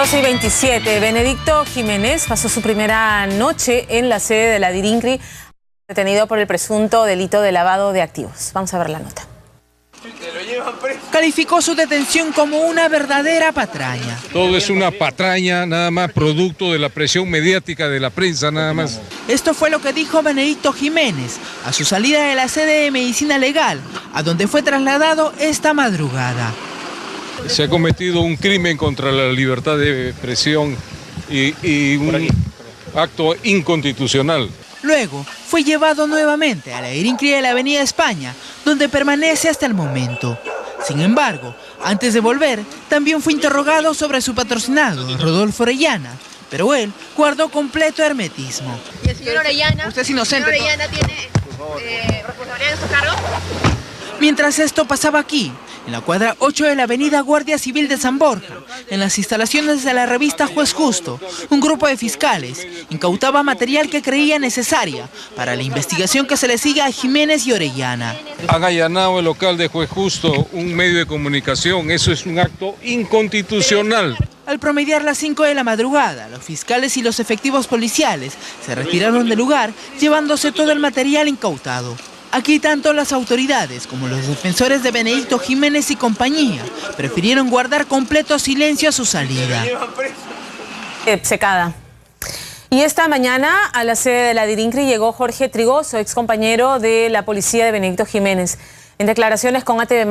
12:27, Benedicto Jiménez pasó su primera noche en la sede de la Dirincri, detenido por el presunto delito de lavado de activos. Vamos a ver la nota. Calificó su detención como una verdadera patraña. Todo es una patraña, nada más producto de la presión mediática de la prensa, nada más. Esto fue lo que dijo Benedicto Jiménez a su salida de la sede de Medicina Legal, a donde fue trasladado esta madrugada. Se ha cometido un crimen contra la libertad de expresión y un acto inconstitucional. Luego fue llevado nuevamente a la Dirincri de la Avenida España, donde permanece hasta el momento. Sin embargo, antes de volver, también fue interrogado sobre su patrocinado, Rodolfo Orellana, pero él guardó completo hermetismo. ¿Y el señor Orellana? ¿Usted es inocente? ¿El señor Orellana tiene responsabilidad en su cargo? Mientras esto pasaba aquí, en la cuadra 8 de la avenida Guardia Civil de San Borja, en las instalaciones de la revista Juez Justo, un grupo de fiscales incautaba material que creía necesaria para la investigación que se le sigue a Jiménez y Orellana. Han allanado el local de Juez Justo, un medio de comunicación. Eso es un acto inconstitucional. Al promediar las 5 de la madrugada, los fiscales y los efectivos policiales se retiraron del lugar, llevándose todo el material incautado. Aquí tanto las autoridades como los defensores de Benedicto Jiménez y compañía prefirieron guardar completo silencio a su salida. Secada. Y esta mañana a la sede de la Dirincri llegó Jorge Trigoso, excompañero de la policía de Benedicto Jiménez. En declaraciones con ATV+,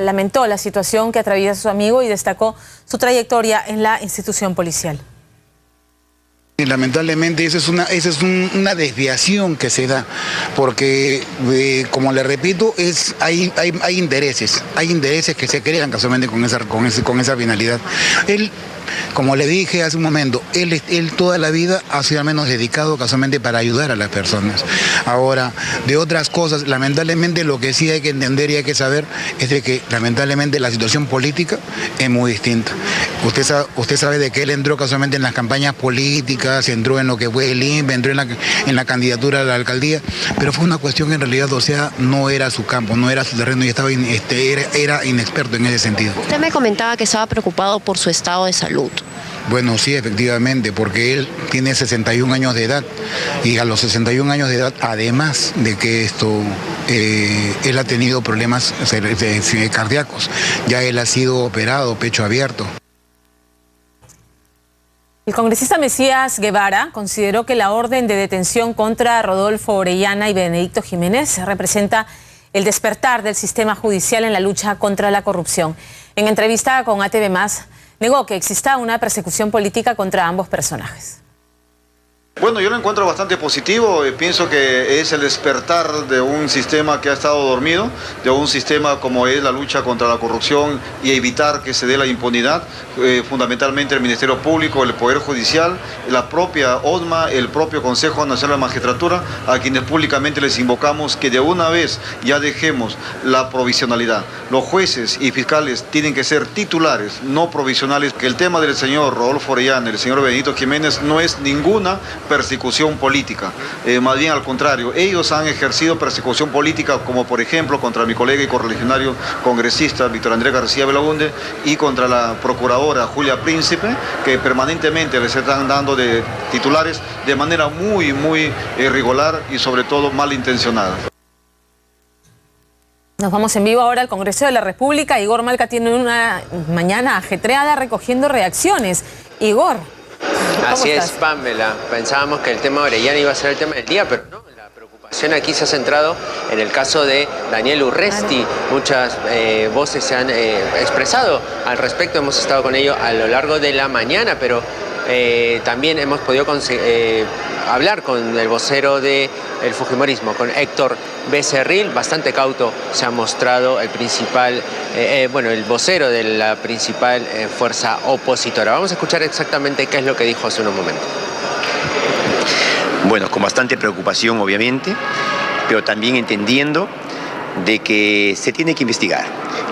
lamentó la situación que atraviesa su amigo y destacó su trayectoria en la institución policial. Y lamentablemente esa es una desviación que se da, porque como le repito, hay intereses que se crean casualmente con esa finalidad. Él, como le dije hace un momento, él toda la vida ha sido al menos dedicado casualmente para ayudar a las personas. Ahora, de otras cosas, lamentablemente lo que sí hay que entender y hay que saber es de que lamentablemente la situación política es muy distinta. Usted sabe de que él entró casualmente en las campañas políticas, entró en lo que fue el INPE, entró en la candidatura a la alcaldía, pero fue una cuestión que en realidad, o sea, no era su campo, no era su terreno y era inexperto en ese sentido. Usted me comentaba que estaba preocupado por su estado de salud. Bueno, sí, efectivamente, porque él tiene 61 años de edad y a los 61 años de edad, además de que él ha tenido problemas cardíacos, ya él ha sido operado, pecho abierto. El congresista Mesías Guevara consideró que la orden de detención contra Rodolfo Orellana y Benedicto Jiménez representa el despertar del sistema judicial en la lucha contra la corrupción. En entrevista con ATV+, negó que exista una persecución política contra ambos personajes. Bueno, yo lo encuentro bastante positivo. Pienso que es el despertar de un sistema que ha estado dormido, de un sistema como es la lucha contra la corrupción y evitar que se dé la impunidad, fundamentalmente el Ministerio Público, el Poder Judicial, la propia ODMA, el propio Consejo Nacional de Magistratura, a quienes públicamente les invocamos que de una vez ya dejemos la provisionalidad. Los jueces y fiscales tienen que ser titulares, no provisionales, que el tema del señor Rodolfo Orellana y el señor Benedicto Jiménez no es ninguna persecución política, más bien al contrario, ellos han ejercido persecución política como por ejemplo contra mi colega y correligionario congresista Víctor Andrés García Belaúnde y contra la procuradora Julia Príncipe, que permanentemente les están dando de titulares de manera muy irregular y sobre todo malintencionada. Nos vamos en vivo ahora al Congreso de la República. Igor Malca tiene una mañana ajetreada recogiendo reacciones. Igor, así es, Pamela. Pensábamos que el tema de Orellana iba a ser el tema del día, pero no. La preocupación aquí se ha centrado en el caso de Daniel Urresti. Muchas voces se han expresado al respecto. Hemos estado con ello a lo largo de la mañana, pero también hemos podido hablar con el vocero del fujimorismo, con Héctor Becerril. Bastante cauto se ha mostrado el principal, el vocero de la principal fuerza opositora. Vamos a escuchar exactamente qué es lo que dijo hace unos momentos. Bueno, con bastante preocupación obviamente, pero también entendiendo de que se tiene que investigar.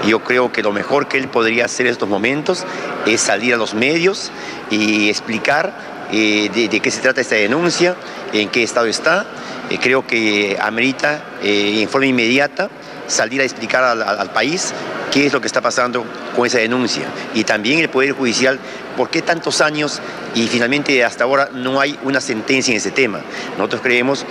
Yo creo que lo mejor que él podría hacer en estos momentos es salir a los medios y explicar de qué se trata esta denuncia, en qué estado está. Creo que amerita en forma inmediata salir a explicar al país qué es lo que está pasando con esa denuncia. Y también el Poder Judicial, ¿por qué tantos años y finalmente hasta ahora no hay una sentencia en ese tema? Nosotros creemos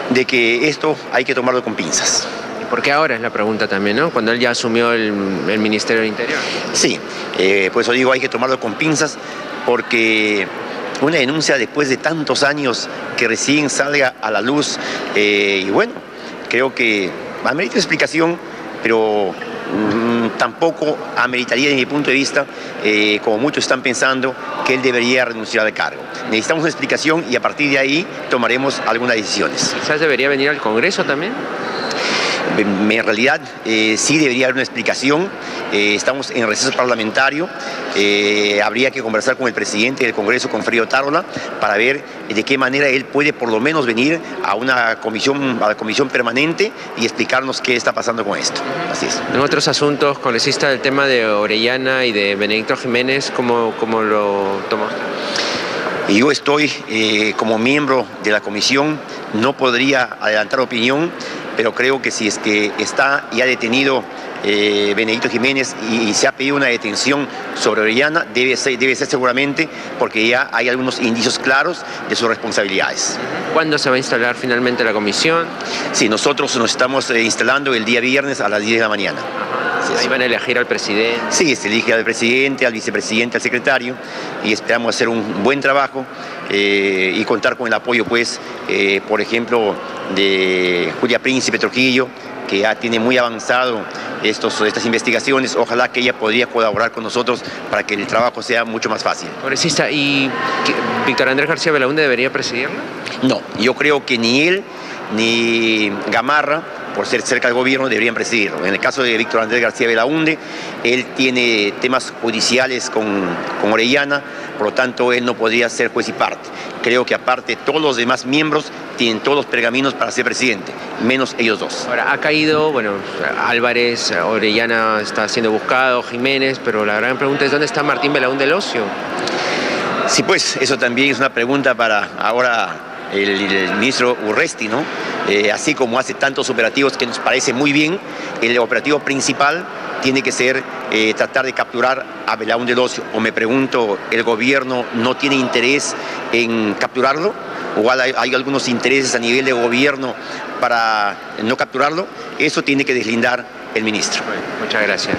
de que esto hay que tomarlo con pinzas. ¿Por qué ahora es la pregunta también, ¿no? Cuando él ya asumió el Ministerio del Interior. Sí, por eso digo, hay que tomarlo con pinzas, porque una denuncia después de tantos años que recién salga a la luz, y bueno, creo que amerita explicación, pero tampoco ameritaría, desde mi punto de vista, como muchos están pensando, que él debería renunciar al cargo. Necesitamos una explicación y a partir de ahí tomaremos algunas decisiones. ¿Quizás debería venir al Congreso también? En realidad sí debería haber una explicación. Estamos en receso parlamentario, habría que conversar con el presidente del Congreso, con Freddy Otárola, para ver de qué manera él puede por lo menos venir a la comisión permanente y explicarnos qué está pasando con esto. Así es. En otros asuntos, congresista, del tema de Orellana y de Benedicto Jiménez, ¿cómo lo tomó? Yo estoy como miembro de la comisión, no podría adelantar opinión, pero creo que si es que está ya detenido Benedicto Jiménez y se ha pedido una detención sobre Orellana, debe ser seguramente porque ya hay algunos indicios claros de sus responsabilidades. ¿Cuándo se va a instalar finalmente la comisión? Sí, nosotros nos estamos instalando el día viernes a las 10 de la mañana. Ahí van a elegir al presidente. Sí, se elige al presidente, al vicepresidente, al secretario, y esperamos hacer un buen trabajo y contar con el apoyo, pues, por ejemplo, de Julia Príncipe Trujillo, que ya tiene muy avanzado estas investigaciones. Ojalá que ella podría colaborar con nosotros para que el trabajo sea mucho más fácil. Congresista, ¿y Víctor Andrés García Belaúnde debería presidirla? No, yo creo que ni él ni Gamarra, por ser cerca del gobierno, deberían presidirlo. En el caso de Víctor Andrés García Belaúnde, él tiene temas judiciales con Orellana, por lo tanto él no podría ser juez y parte. Creo que aparte todos los demás miembros tienen todos los pergaminos para ser presidente, menos ellos dos. Ahora, ha caído, bueno, Álvarez, Orellana está siendo buscado, Jiménez, pero la gran pregunta es ¿dónde está Martín Belaúnde Locio? Sí, pues eso también es una pregunta para ahora el ministro Urresti, ¿no? Así como hace tantos operativos que nos parece muy bien, el operativo principal tiene que ser tratar de capturar a Belaúnde Locio. O me pregunto, ¿el gobierno no tiene interés en capturarlo? ¿O hay algunos intereses a nivel de gobierno para no capturarlo? Eso tiene que deslindar el ministro. Muchas gracias.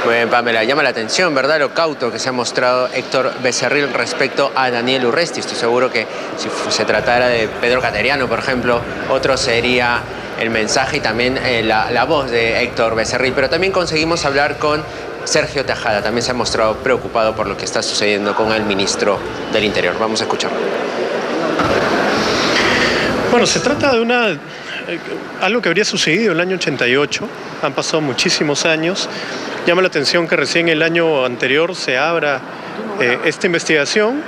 Bueno, Pamela, llama la atención, ¿verdad?, lo cauto que se ha mostrado Héctor Becerril respecto a Daniel Urresti. Estoy seguro que si se tratara de Pedro Cateriano, por ejemplo, otro sería el mensaje y también la voz de Héctor Becerril. Pero también conseguimos hablar con Sergio Tejada. También se ha mostrado preocupado por lo que está sucediendo con el ministro del Interior. Vamos a escucharlo. Bueno, se trata de algo que habría sucedido en el año 88. Han pasado muchísimos años. Llama la atención que recién el año anterior se abra esta investigación,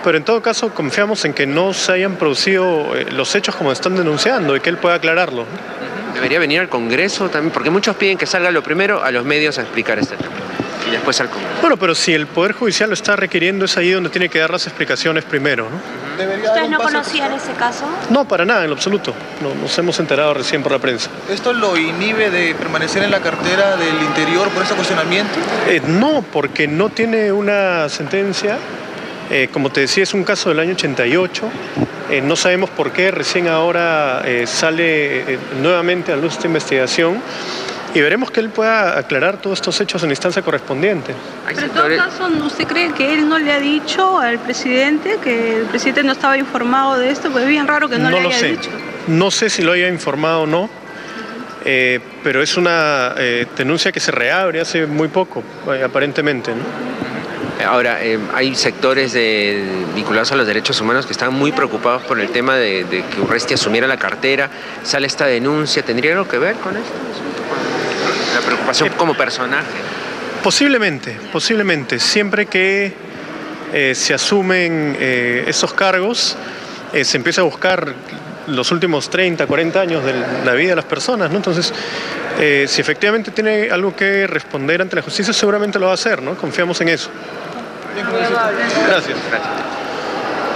pero en todo caso confiamos en que no se hayan producido los hechos como están denunciando y que él pueda aclararlo. Debería venir al Congreso también, porque muchos piden que salga lo primero a los medios a explicar este tema y después al Congreso. Bueno, pero si el Poder Judicial lo está requiriendo, es ahí donde tiene que dar las explicaciones primero, ¿no? ¿Ustedes no conocían ese caso? No, para nada, en lo absoluto. No, nos hemos enterado recién por la prensa. ¿Esto lo inhibe de permanecer en la cartera del Interior por ese cuestionamiento? No, porque no tiene una sentencia. Como te decía, es un caso del año 88. No sabemos por qué recién ahora sale nuevamente a luz esta investigación. Y veremos que él pueda aclarar todos estos hechos en la instancia correspondiente. Pero en todo caso, ¿usted cree que él no le ha dicho al presidente que el presidente no estaba informado de esto? Pues es bien raro que no le haya dicho. No sé si lo haya informado o no, pero es una denuncia que se reabre hace muy poco, aparentemente, ¿no? Ahora, hay sectores vinculados a los derechos humanos que están muy preocupados por el tema de que Urresti asumiera la cartera. Sale esta denuncia, ¿tendría algo que ver con esto? La preocupación como personaje. Posiblemente. Siempre que se asumen esos cargos, se empieza a buscar los últimos 30, 40 años de la vida de las personas, ¿no? Entonces, si efectivamente tiene algo que responder ante la justicia, seguramente lo va a hacer, ¿no? Confiamos en eso. Gracias.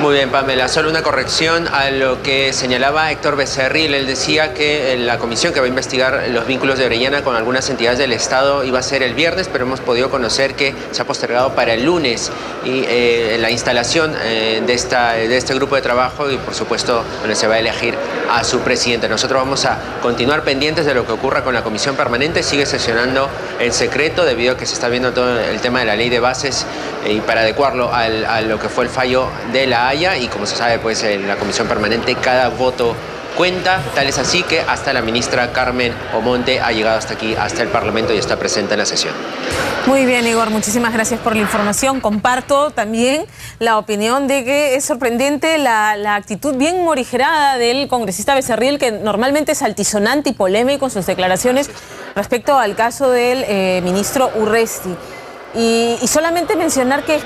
Muy bien, Pamela. Solo una corrección a lo que señalaba Héctor Becerril. Él decía que la comisión que va a investigar los vínculos de Orellana con algunas entidades del Estado iba a ser el viernes, pero hemos podido conocer que se ha postergado para el lunes y la instalación de este grupo de trabajo y, por supuesto, donde se va a elegir a su presidente. Nosotros vamos a continuar pendientes de lo que ocurra con la comisión permanente. Sigue sesionando en secreto debido a que se está viendo todo el tema de la ley de bases y para adecuarlo a lo que fue el fallo de la Haya, y como se sabe, pues en la comisión permanente cada voto cuenta. Tal es así que hasta la ministra Carmen Omonte ha llegado hasta aquí, hasta el Parlamento, y está presente en la sesión. Muy bien, Igor, muchísimas gracias por la información. Comparto también la opinión de que es sorprendente la actitud bien morigerada del congresista Becerril, que normalmente es altisonante y polémico en sus declaraciones respecto al caso del ministro Urresti. Y solamente mencionar que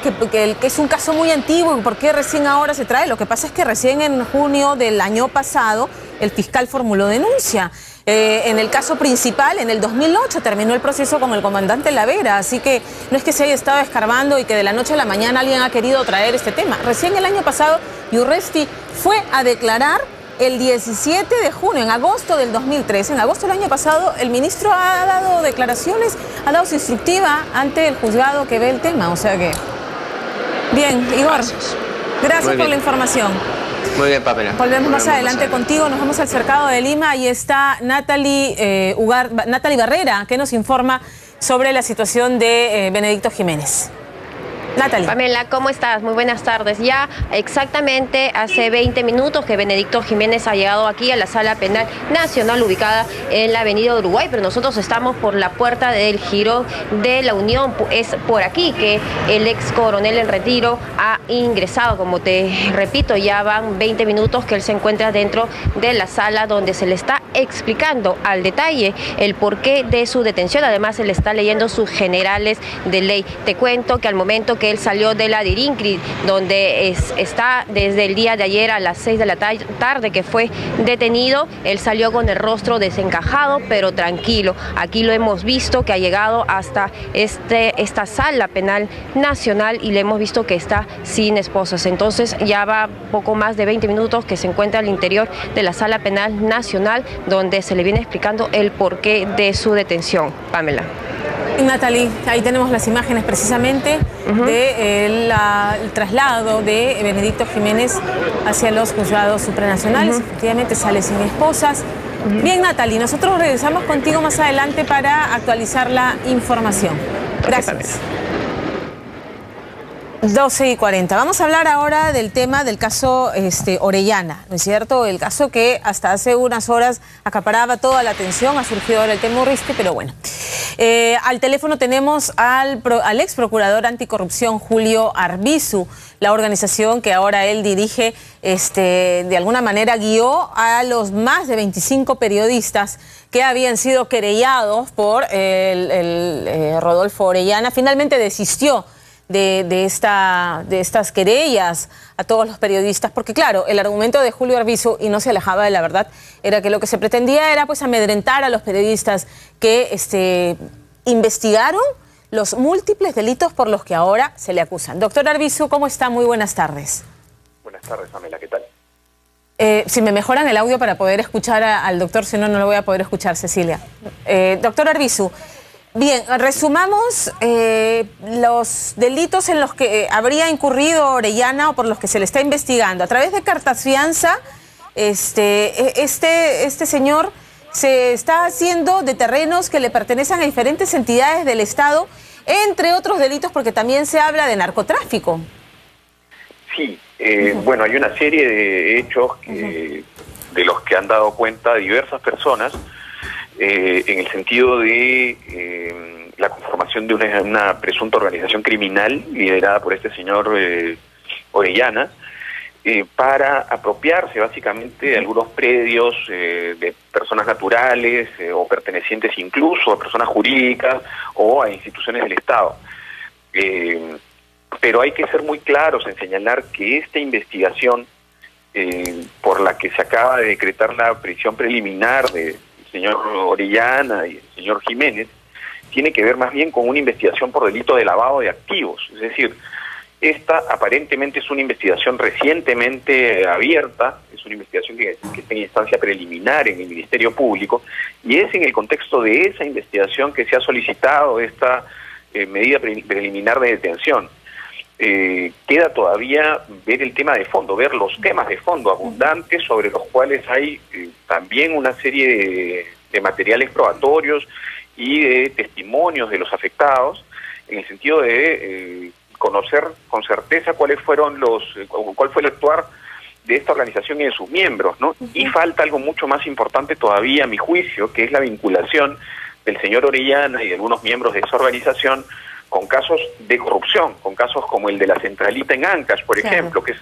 es un caso muy antiguo y por qué recién ahora se trae. Lo que pasa es que recién en junio del año pasado el fiscal formuló denuncia. En el caso principal, en el 2008, terminó el proceso con el comandante Lavera, así que no es que se haya estado escarbando y que de la noche a la mañana alguien ha querido traer este tema. Recién el año pasado Urresti fue a declarar el 17 de junio, en agosto del 2013, en agosto del año pasado, el ministro ha dado declaraciones, ha dado su instructiva ante el juzgado que ve el tema, o sea que... Bien, Igor, gracias por la información. Muy bien, Pamela. Volvemos más adelante contigo, nos vamos al Cercado de Lima, ahí está Natalie Barrera, que nos informa sobre la situación de Benedicto Jiménez. Natalie. Pamela, ¿cómo estás? Muy buenas tardes. Ya exactamente hace 20 minutos que Benedicto Jiménez ha llegado aquí a la Sala Penal Nacional ubicada en la Avenida Uruguay, pero nosotros estamos por la puerta del Giro de la Unión. Es por aquí que el ex coronel en retiro ha ingresado. Como te repito, ya van 20 minutos que él se encuentra dentro de la sala donde se le está explicando al detalle el porqué de su detención. Además, se le está leyendo sus generales de ley. Te cuento que al momento que él salió de la Dirincri, donde está desde el día de ayer a las 6 de la tarde que fue detenido, él salió con el rostro desencajado pero tranquilo. Aquí lo hemos visto que ha llegado hasta esta Sala Penal Nacional y le hemos visto que está sin esposas. Entonces ya va poco más de 20 minutos que se encuentra al interior de la Sala Penal Nacional, donde se le viene explicando el porqué de su detención. Pamela. Natalie, ahí tenemos las imágenes precisamente del traslado de Benedicto Jiménez hacia los juzgados supranacionales. Efectivamente sale sin esposas. Bien, Natalie, nosotros regresamos contigo más adelante para actualizar la información. Gracias. 12:40. Vamos a hablar ahora del tema del caso Orellana, ¿no es cierto? El caso que hasta hace unas horas acaparaba toda la atención, ha surgido ahora el tema Urresti, pero bueno. Al teléfono tenemos al ex procurador anticorrupción Julio Arbizu, la organización que ahora él dirige, de alguna manera guió a los más de 25 periodistas que habían sido querellados por Rodolfo Orellana. Finalmente desistió de estas querellas a todos los periodistas, porque claro, el argumento de Julio Arbizu, y no se alejaba de la verdad, era que lo que se pretendía era pues amedrentar a los periodistas que investigaron los múltiples delitos por los que ahora se le acusan. Doctor Arbizu, ¿cómo está? Muy buenas tardes. Buenas tardes, Pamela, ¿qué tal? Si me mejoran el audio para poder escuchar al doctor, si no, no lo voy a poder escuchar, Cecilia. Doctor Arbizu, bien, resumamos los delitos en los que habría incurrido Orellana o por los que se le está investigando. A través de cartas fianza, este señor se está haciendo de terrenos que le pertenecen a diferentes entidades del Estado, entre otros delitos, porque también se habla de narcotráfico. Sí, bueno, hay una serie de hechos de los que han dado cuenta diversas personas, en el sentido de la conformación de una presunta organización criminal liderada por este señor Orellana, para apropiarse básicamente de algunos predios de personas naturales o pertenecientes incluso a personas jurídicas o a instituciones del Estado. Pero hay que ser muy claros en señalar que esta investigación por la que se acaba de decretar la prisión preliminar del señor Orellana y el señor Jiménez tiene que ver más bien con una investigación por delito de lavado de activos. Es decir, Esta aparentemente es una investigación recientemente abierta, es una investigación que está en instancia preliminar en el Ministerio Público, y es en el contexto de esa investigación que se ha solicitado esta medida preliminar de detención. Queda todavía ver el tema de fondo, ver los temas de fondo abundantes sobre los cuales hay también una serie de materiales probatorios y de testimonios de los afectados, en el sentido de conocer con certeza cuál fue el actuar de esta organización y de sus miembros, ¿no? Y falta algo mucho más importante todavía, a mi juicio, que es la vinculación del señor Orellana y de algunos miembros de esa organización con casos de corrupción, con casos como el de la centralita en Ancash, por ejemplo, que es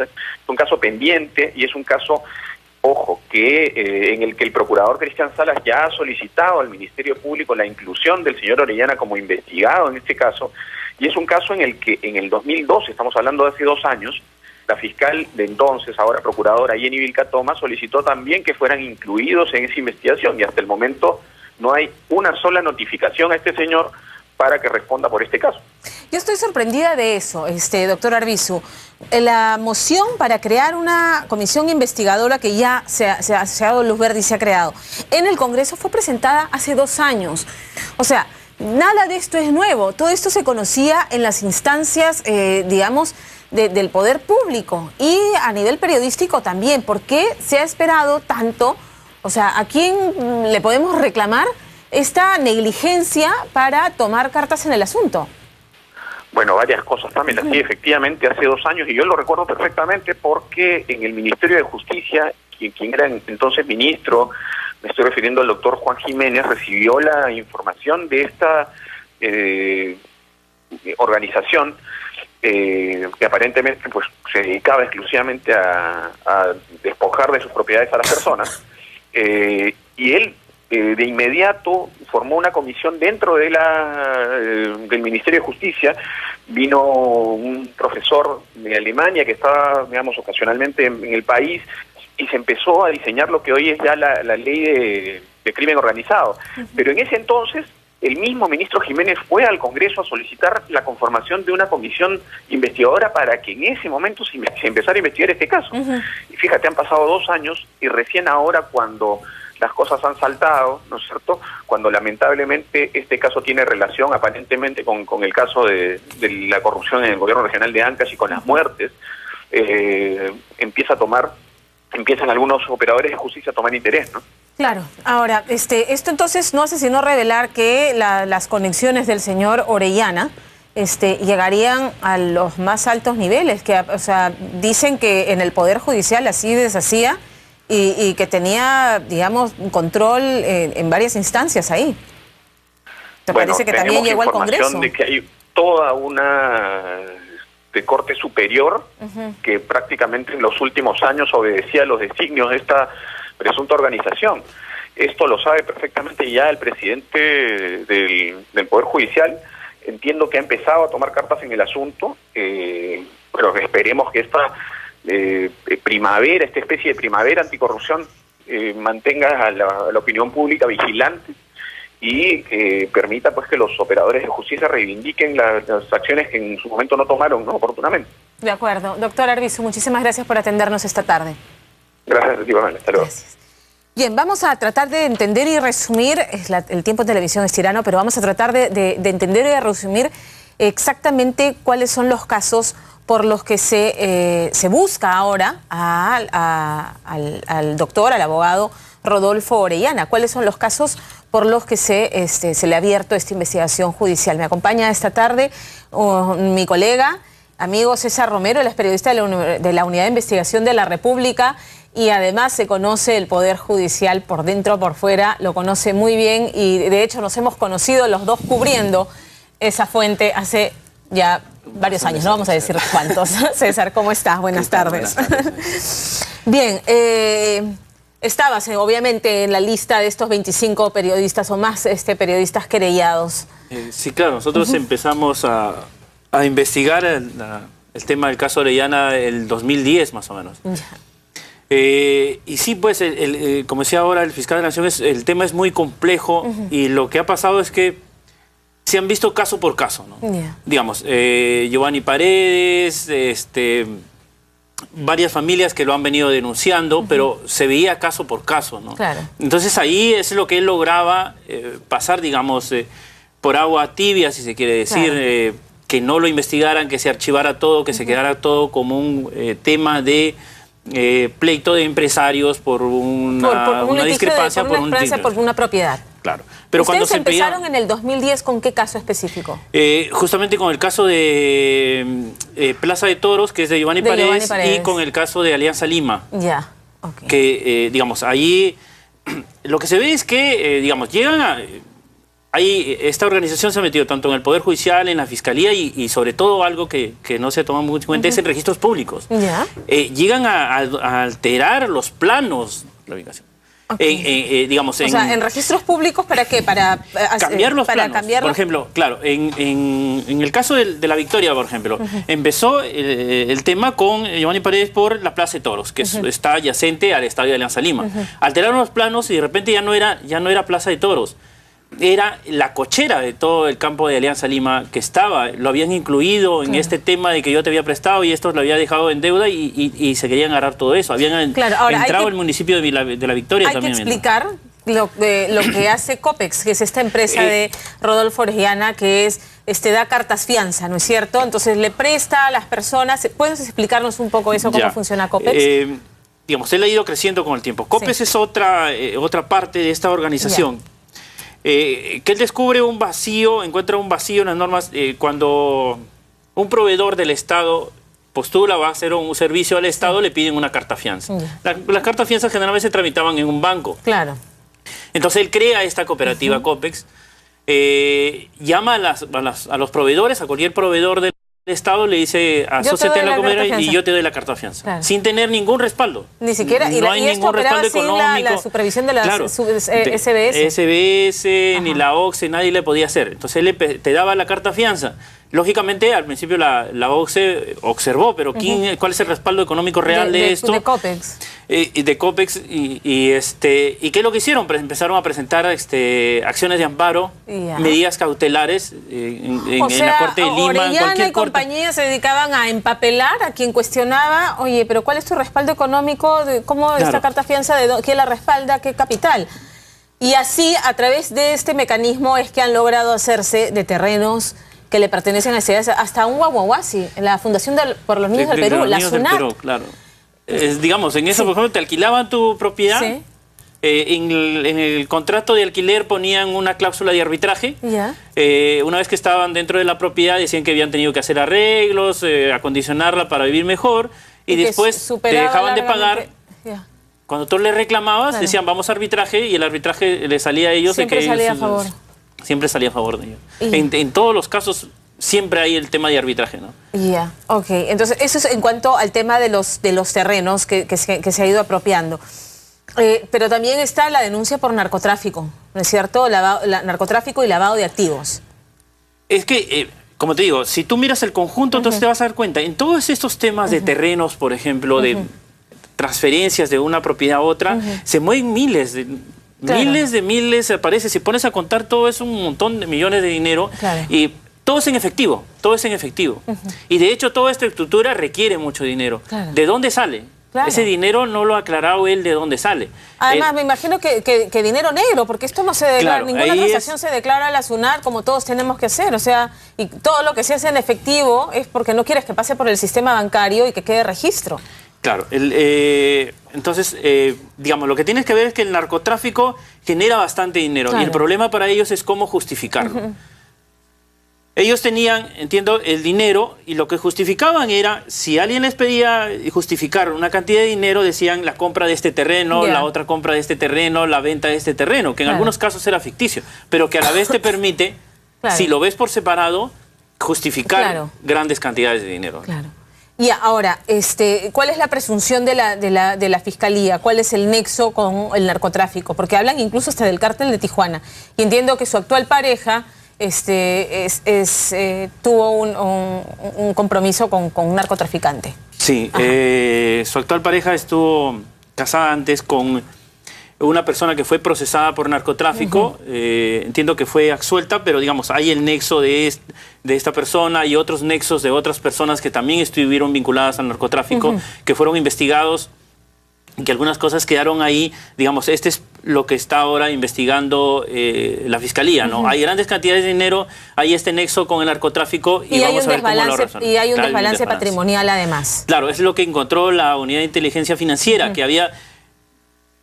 un caso pendiente y es un caso, ojo, que en el que el procurador Cristian Salas ya ha solicitado al Ministerio Público la inclusión del señor Orellana como investigado en este caso, y es un caso en el que en el 2012, estamos hablando de hace 2 años, la fiscal de entonces, ahora procuradora Jenny Vilcatoma, solicitó también que fueran incluidos en esa investigación, y hasta el momento no hay una sola notificación a este señor para que responda por este caso. Yo estoy sorprendida de eso, doctor Arbizu. La moción para crear una comisión investigadora que ya se ha dado luz verde y se ha creado en el Congreso fue presentada hace 2 años. O sea, nada de esto es nuevo. Todo esto se conocía en las instancias, digamos, del poder público y a nivel periodístico también. ¿Por qué se ha esperado tanto? O sea, ¿a quién le podemos reclamar esta negligencia para tomar cartas en el asunto? Bueno, varias cosas también. Sí, efectivamente, hace 2 años, y yo lo recuerdo perfectamente porque en el Ministerio de Justicia, quien era entonces ministro, me estoy refiriendo al doctor Juan Jiménez, recibió la información de esta organización que aparentemente pues se dedicaba exclusivamente a despojar de sus propiedades a las personas, y él de inmediato formó una comisión dentro de del Ministerio de Justicia. Vino un profesor de Alemania que estaba, digamos, ocasionalmente en el país, y se empezó a diseñar lo que hoy es ya la ley de crimen organizado. Pero en ese entonces, el mismo ministro Jiménez fue al Congreso a solicitar la conformación de una comisión investigadora para que en ese momento se empezara a investigar este caso. Y fíjate, han pasado 2 años y recién ahora, cuando las cosas han saltado, ¿no es cierto?, cuando lamentablemente este caso tiene relación aparentemente con el caso de la corrupción en el gobierno regional de Ancash y con las muertes, empiezan algunos operadores de justicia a tomar interés, ¿no? Claro. Ahora, esto entonces no hace sino revelar que las conexiones del señor Orellana llegarían a los más altos niveles, que, o sea, dicen que en el Poder Judicial así deshacía y que tenía, digamos, control en varias instancias ahí. ¿Te parece que también llegó al Congreso? De que hay toda una de corte superior que prácticamente en los últimos años obedecía a los designios de esta presunta organización. Esto lo sabe perfectamente ya el presidente del Poder Judicial. Entiendo que ha empezado a tomar cartas en el asunto, pero esperemos que esta primavera, esta especie de primavera anticorrupción, mantenga a la opinión pública vigilante y que permita pues que los operadores de justicia reivindiquen las acciones que en su momento no tomaron, ¿no?, oportunamente. De acuerdo. Doctor Arbizu, muchísimas gracias por atendernos esta tarde. Gracias, Iván. Hasta luego. Gracias. Bien, vamos a tratar de entender y resumir, el tiempo en televisión es tirano, pero vamos a tratar de entender y resumir exactamente cuáles son los casos por los que se busca ahora al doctor, al abogado Rodolfo Orellana. ¿Cuáles son los casos por los que se le ha abierto esta investigación judicial? Me acompaña esta tarde mi colega, amigo César Romero, él es periodista de la Unidad de Investigación de la República y además se conoce el Poder Judicial por dentro, por fuera, lo conoce muy bien y de hecho nos hemos conocido los dos cubriendo esa fuente hace ya varios años, no vamos a decir cuántos. César, ¿cómo estás? Buenas tardes. Bien, estabas obviamente en la lista de estos 25 periodistas o más periodistas querellados. Sí, claro, nosotros empezamos a investigar el tema del caso Orellana el 2010 más o menos. Y sí, pues, como decía ahora el fiscal de la Nación, el tema es muy complejo y lo que ha pasado es que se han visto caso por caso, ¿no? Digamos, Giovanni Paredes, varias familias que lo han venido denunciando, pero se veía caso por caso, ¿no? Entonces ahí es lo que él lograba pasar, digamos, por agua tibia, si se quiere decir, que no lo investigaran, que se archivara todo, que se quedara todo como un tema de pleito de empresarios por una discrepancia, por una propiedad. Claro. Pero cuando ¿Ustedes empezaron en el 2010 con qué caso específico? Justamente con el caso de Plaza de Toros, que es de Giovanni Paredes, y con el caso de Alianza Lima. Ya, ok. Que, digamos, ahí lo que se ve es que, digamos, llegan a... Ahí esta organización se ha metido tanto en el Poder Judicial, en la Fiscalía y sobre todo algo que no se toma mucho en cuenta es en registros públicos. Llegan a alterar los planos de la ubicación. Digamos, o sea, en registros públicos, ¿para qué? Para cambiar los planos. Por ejemplo, claro, en el caso de La Victoria, por ejemplo, empezó el tema con Giovanni Paredes por la Plaza de Toros, que está adyacente al Estadio de Alianza Lima. Alteraron los planos y de repente ya no era Plaza de Toros. Era la cochera de todo el campo de Alianza Lima que lo habían incluido en este tema de que yo te había prestado y estos lo había dejado en deuda y se querían agarrar todo eso. Habían entrado el municipio de la Victoria también. Hay que explicar lo que hace COPEX, que es esta empresa de Rodolfo Orellana, que da cartas fianza, ¿no es cierto? Entonces le presta a las personas. ¿Puedes explicarnos un poco eso, cómo funciona COPEX? Digamos, él ha ido creciendo con el tiempo. COPEX es otra parte de esta organización. Que él descubre un vacío, encuentra un vacío en las normas cuando un proveedor del Estado postula, va a hacer un servicio al Estado, le piden una carta fianza. Las cartas fianzas generalmente se tramitaban en un banco. Claro. Entonces él crea esta cooperativa COPEX, llama a los proveedores, a cualquier proveedor del Estado, le dice, asóciate a la cooperativa y yo te doy la carta fianza. Sin tener ningún respaldo. Ni siquiera. No hay ningún respaldo económico. La supervisión de la SBS. SBS, ni la OCSE, nadie le podía hacer. Entonces él te daba la carta fianza. Lógicamente, al principio la OCSE observó, pero ¿cuál es el respaldo económico real de esto? De COPEX. De COPEX. ¿Y qué es lo que hicieron? Empezaron a presentar acciones de amparo, medidas cautelares en la Corte de Lima. Orellana y compañía se dedicaban a empapelar a quien cuestionaba, oye, pero ¿cuál es tu respaldo económico? ¿Cómo esta carta fianza? ¿Quién la respalda? ¿Qué capital? Y así, a través de este mecanismo, es que han logrado hacerse de terrenos que le pertenecen a ciudades, hasta un Guaguaguasi, la Fundación por los Niños del Perú, la SUNAT. Claro. Digamos, en eso, por ejemplo, te alquilaban tu propiedad, en el contrato de alquiler ponían una cláusula de arbitraje. Una vez que estaban dentro de la propiedad, decían que habían tenido que hacer arreglos, acondicionarla para vivir mejor, y después te dejaban de pagar. Cuando tú le reclamabas, decían, vamos a arbitraje, y el arbitraje le salía a ellos. Siempre salía a favor. Siempre salía a favor de ellos. En todos los casos siempre hay el tema de arbitraje, ¿no? Ok. Entonces, eso es en cuanto al tema de los terrenos que se ha ido apropiando. Pero también está la denuncia por narcotráfico, ¿no es cierto? Narcotráfico y lavado de activos. Es que, como te digo, si tú miras el conjunto, entonces te vas a dar cuenta. En todos estos temas de terrenos, por ejemplo, de transferencias de una propiedad a otra, se mueven miles de... Miles, parece, si pones a contar todo es un montón de millones de dinero y todo es en efectivo, Y de hecho toda esta estructura requiere mucho dinero. ¿De dónde sale? Ese dinero no lo ha aclarado él de dónde sale. Además, me imagino que dinero negro, porque esto no se declara, ninguna transacción se declara a la SUNAT como todos tenemos que hacer. O sea, y todo lo que se hace en efectivo es porque no quieres que pase por el sistema bancario y que quede registro. Claro, entonces, digamos, lo que tienes que ver es que el narcotráfico genera bastante dinero y el problema para ellos es cómo justificarlo. Ellos tenían, entiendo, el dinero y lo que justificaban era, si alguien les pedía justificar una cantidad de dinero, decían la compra de este terreno, la otra compra de este terreno, la venta de este terreno, que en algunos casos era ficticio, pero que a la vez te permite, si lo ves por separado, justificar grandes cantidades de dinero. Y ahora, ¿cuál es la presunción de la Fiscalía? ¿Cuál es el nexo con el narcotráfico? Porque hablan incluso hasta del cártel de Tijuana. Y entiendo que su actual pareja tuvo un compromiso con un narcotraficante. Sí, su actual pareja estuvo casada antes con una persona que fue procesada por narcotráfico, entiendo que fue absuelta, pero digamos, hay el nexo de esta persona y otros nexos de otras personas que también estuvieron vinculadas al narcotráfico, que fueron investigados y que algunas cosas quedaron ahí. Digamos, este es lo que está ahora investigando la Fiscalía, ¿no? Hay grandes cantidades de dinero, hay este nexo con el narcotráfico y vamos a ver cómo lo resuelven. Y hay un desbalance patrimonial además. Claro, es lo que encontró la Unidad de Inteligencia Financiera, que había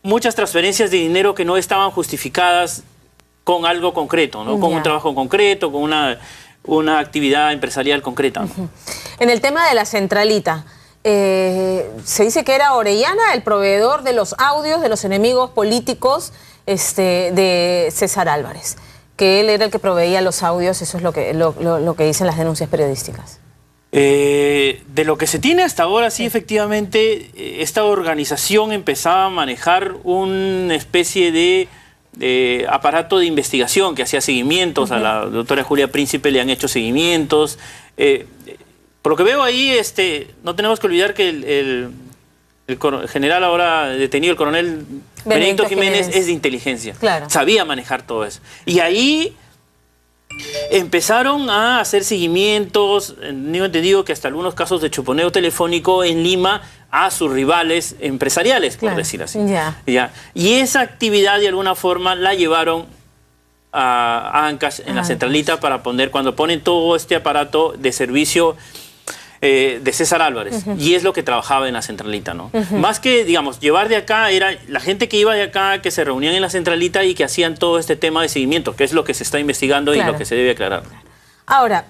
muchas transferencias de dinero que no estaban justificadas con algo concreto, ¿no? Con un trabajo concreto, con una actividad empresarial concreta, ¿no? En el tema de la centralita, se dice que era Orellana el proveedor de los audios de los enemigos políticos de César Álvarez, que él era el que proveía los audios, eso es lo que dicen las denuncias periodísticas. De lo que se tiene hasta ahora, sí, efectivamente, esta organización empezaba a manejar una especie de aparato de investigación que hacía seguimientos. A la doctora Julia Príncipe le han hecho seguimientos. Por lo que veo ahí, no tenemos que olvidar que el general ahora detenido, el coronel Benedicto Jiménez, es de inteligencia. Claro. Sabía manejar todo eso. Y ahí empezaron a hacer seguimientos, tengo entendido que hasta algunos casos de chuponeo telefónico en Lima a sus rivales empresariales, por decir así. Y esa actividad de alguna forma la llevaron a Ancash en la centralita para poner, cuando ponen todo este aparato de servicio de César Álvarez, y es lo que trabajaba en la centralita, ¿no? Más que, digamos, llevar de acá, era la gente que iba de acá, que se reunían en la centralita y que hacían todo este tema de seguimiento, que es lo que se está investigando y lo que se debe aclarar. Ahora,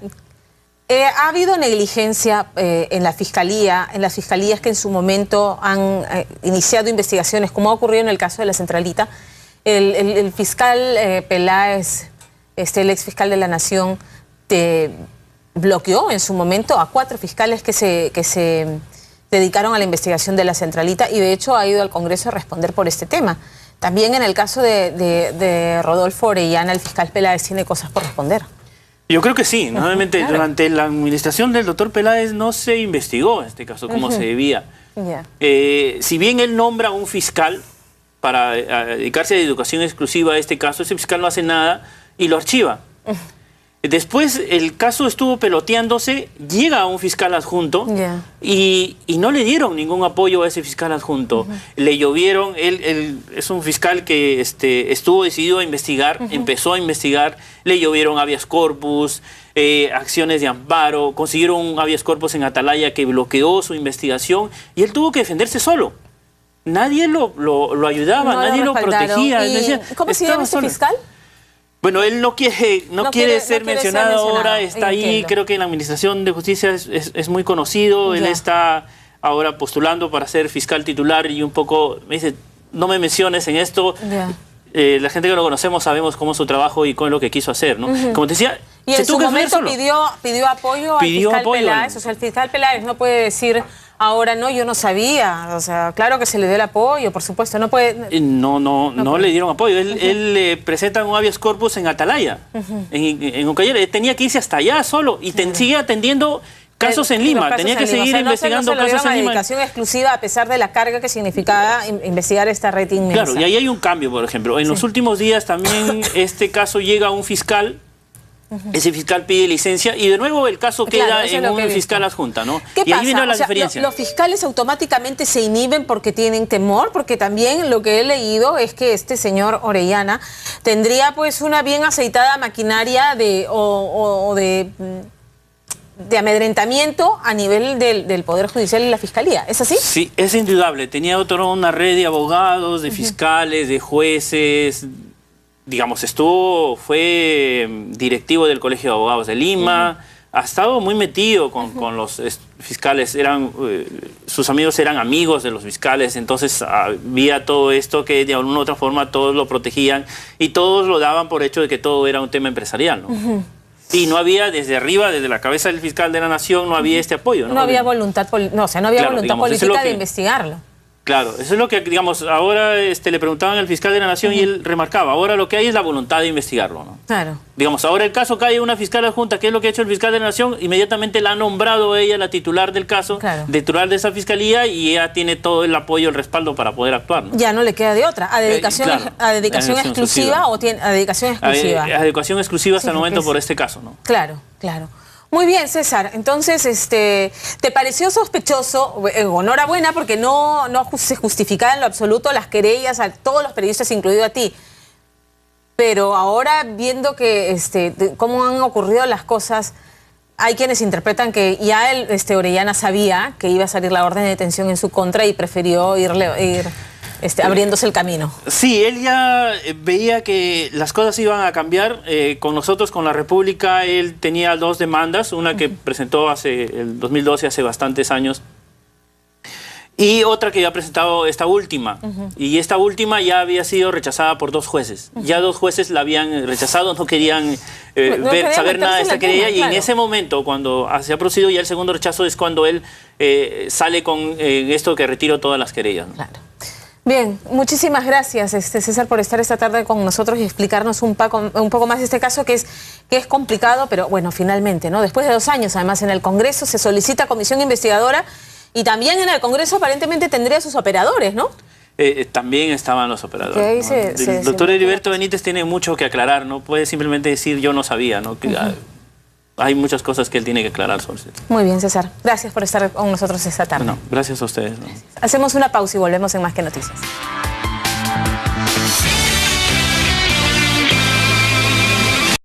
¿ha habido negligencia en la Fiscalía, en las fiscalías que en su momento han iniciado investigaciones, como ha ocurrido en el caso de la centralita? El fiscal Peláez, el ex fiscal de la Nación, bloqueó en su momento a 4 fiscales que se dedicaron a la investigación de la centralita y de hecho ha ido al Congreso a responder por este tema. También en el caso de Rodolfo Orellana, el fiscal Peláez tiene cosas por responder. Yo creo que sí. Normalmente durante la administración del doctor Peláez no se investigó este caso como se debía. Si bien él nombra un fiscal para dedicarse a educación exclusiva a este caso, ese fiscal no hace nada y lo archiva. Después el caso estuvo peloteándose, llega a un fiscal adjunto y no le dieron ningún apoyo a ese fiscal adjunto. Le llovieron, él es un fiscal que estuvo decidido a investigar, empezó a investigar, le llovieron habeas corpus, acciones de amparo, consiguieron un habeas corpus en Atalaya que bloqueó su investigación y él tuvo que defenderse solo. Nadie lo ayudaba, nadie lo protegía. ¿Cómo se llama ese fiscal? Bueno, él no quiere ser mencionado ahora, está ahí, creo que en la Administración de Justicia es muy conocido, él está ahora postulando para ser fiscal titular y un poco me dice, no me menciones en esto. La gente que lo conocemos sabemos cómo es su trabajo y cómo es lo que quiso hacer, ¿no? Como te decía, y en su momento pidió apoyo al fiscal Peláez, o sea, el fiscal Peláez no puede decir ahora no, yo no sabía, o sea, claro que se le dio el apoyo, por supuesto, no puede... No le dieron apoyo, él presenta un habeas corpus en Atalaya, en Ucayali, tenía que irse hasta allá solo y sigue atendiendo casos en Lima, tenía que seguir investigando casos en Lima. Dedicación exclusiva a pesar de la carga que significaba investigar esta red inmensa. Claro, y ahí hay un cambio, por ejemplo, en los últimos días también este caso llega a un fiscal. Ese fiscal pide licencia y de nuevo el caso queda en un fiscal adjunta, ¿no? ¿Qué pasa? Ahí viene la diferencia. ¿Los fiscales automáticamente se inhiben porque tienen temor? Porque también lo que he leído es que este señor Orellana tendría pues una bien aceitada maquinaria de amedrentamiento a nivel del Poder Judicial y la Fiscalía. ¿Es así? Sí, es indudable. Tenía una red de abogados, de fiscales, de jueces. Digamos, fue directivo del Colegio de Abogados de Lima, ha estado muy metido con los fiscales, sus amigos eran amigos de los fiscales, entonces había todo esto que de alguna u otra forma todos lo protegían y todos lo daban por hecho de que todo era un tema empresarial, ¿no? Y no había desde arriba, desde la cabeza del fiscal de la Nación, no había este apoyo, ¿no? No había voluntad, voluntad política de investigarlo. Claro, eso es lo que, digamos, ahora le preguntaban al fiscal de la Nación y él remarcaba, ahora lo que hay es la voluntad de investigarlo, ¿no? Claro. Digamos, ahora el caso cae una fiscal adjunta, ¿qué es lo que ha hecho el fiscal de la Nación? Inmediatamente la ha nombrado ella la titular del caso, titular de esa fiscalía, y ella tiene todo el apoyo, el respaldo para poder actuar, ¿no? Ya no le queda de otra. ¿A dedicación, a dedicación exclusiva o tiene a dedicación exclusiva? A dedicación exclusiva hasta el momento por este caso, ¿no? Claro, claro. Muy bien, César. Entonces, ¿te pareció sospechoso? Enhorabuena, porque no se justificaba en lo absoluto las querellas a todos los periodistas, incluido a ti. Pero ahora, viendo que cómo han ocurrido las cosas, hay quienes interpretan que ya Orellana sabía que iba a salir la orden de detención en su contra y prefirió ir abriéndose el camino. Sí, él ya veía que las cosas iban a cambiar. Con nosotros, con la República, él tenía 2 demandas, una que presentó el 2012, hace bastantes años, y otra que había presentado esta última. Y esta última ya había sido rechazada por 2 jueces. Ya 2 jueces la habían rechazado, no querían saber nada de esta querella. Y en ese momento, cuando se ha producido ya el segundo rechazo, es cuando él sale con esto que retiro todas las querellas, ¿no? Claro. Bien, muchísimas gracias, César, por estar esta tarde con nosotros y explicarnos un poco más de este caso que es complicado, pero bueno, finalmente, ¿no? Después de 2 años, además, en el Congreso se solicita comisión investigadora y también en el Congreso aparentemente tendría sus operadores, ¿no? También estaban los operadores, ¿no? El doctor Heriberto Benítez tiene mucho que aclarar, no puede simplemente decir yo no sabía, ¿no? Hay muchas cosas que él tiene que aclarar sobre eso. Muy bien, César. Gracias por estar con nosotros esta tarde. Bueno, gracias a ustedes, ¿no? Hacemos una pausa y volvemos en Más que Noticias.